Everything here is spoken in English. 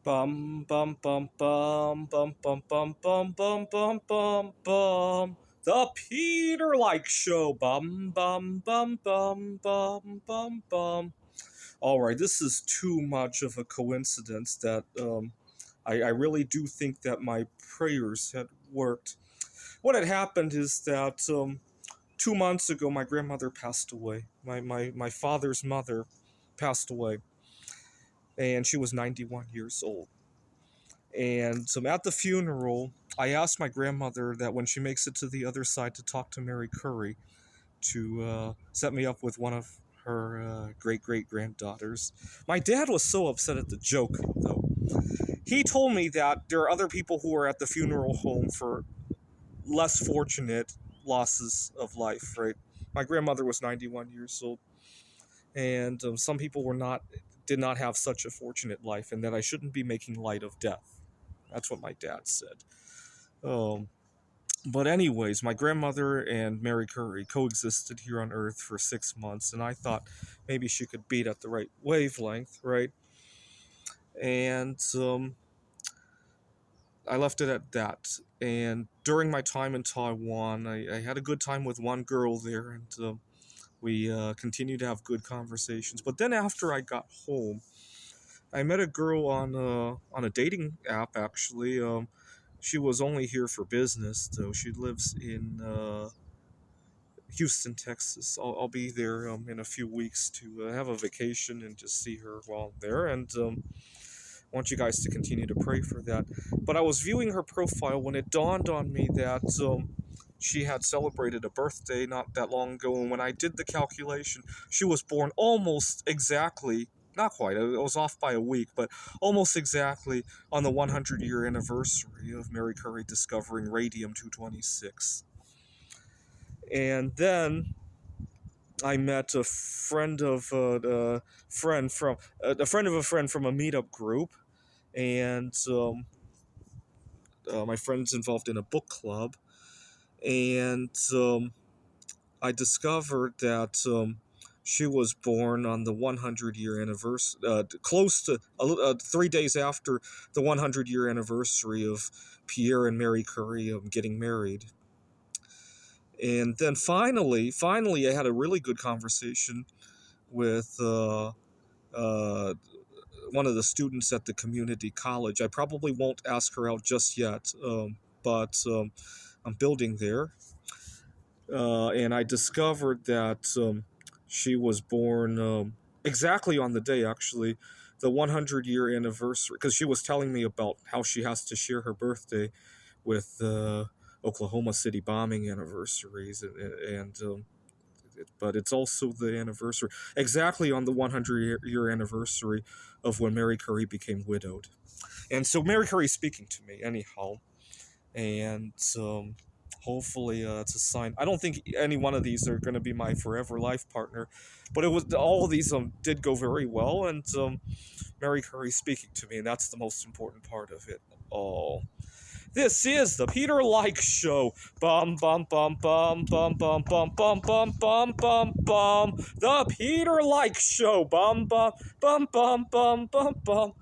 Bum bum bum bum bum bum bum bum bum bum bum bum. The Peter Like Show. Bum bum bum bum bum bum bum. All right, this is too much of a coincidence that I really do think that my prayers had worked. What had happened is that 2 months ago, my grandmother passed away. My father's mother passed away, and she was 91 years old. And so at the funeral, I asked my grandmother that when she makes it to the other side to talk to Mary Curry to set me up with one of her great great granddaughters. My dad was so upset at the joke, though. He told me that there are other people who are at the funeral home for less fortunate losses of life, right? My grandmother was 91 years old, and some people did not have such a fortunate life, and that I shouldn't be making light of death. That's what my dad said. Um, but anyways, my grandmother and Mary Curry coexisted here on Earth for 6 months, and I thought maybe she could beat at the right wavelength, right? And I left it at that. And during my time in Taiwan, I had a good time with one girl there, and we continued to have good conversations. But then after I got home, I met a girl on a dating app. Actually, she was only here for business, though. She lives in Houston, Texas. I'll be there in a few weeks to have a vacation and just see her while I'm there. And want you guys to continue to pray for that. But I was viewing her profile when it dawned on me that she had celebrated a birthday not that long ago. And when I did the calculation, she was born almost exactly. Not quite, I was off by a week, but almost exactly on the 100-year anniversary of Mary Curry discovering radium 226. And then I met a friend of a friend from a friend of a friend from a meetup group, and my friend's involved in a book club, and I discovered that she was born on the 100-year anniversary, close to 3 days after the 100-year anniversary of Pierre and Mary Curie getting married. And then finally, I had a really good conversation with one of the students at the community college. I probably won't ask her out just yet, but I'm building there. And I discovered that she was born exactly on the day, actually, the 100-year anniversary, because she was telling me about how she has to share her birthday with Oklahoma City bombing anniversaries, but it's also the anniversary, exactly on the 100-year anniversary of when Mary Curry became widowed. And so Mary Curry's speaking to me, anyhow. And hopefully it's a sign. I don't think any one of these are going to be my forever life partner, but it was all of these did go very well, and Mary Curry speaking to me, and that's the most important part of it all. This is the Peter Like Show. Bum bum bum bum bum bum bum bum bum bum bum bum. The Peter Like Show. Bum bum bum bum bum bum bum.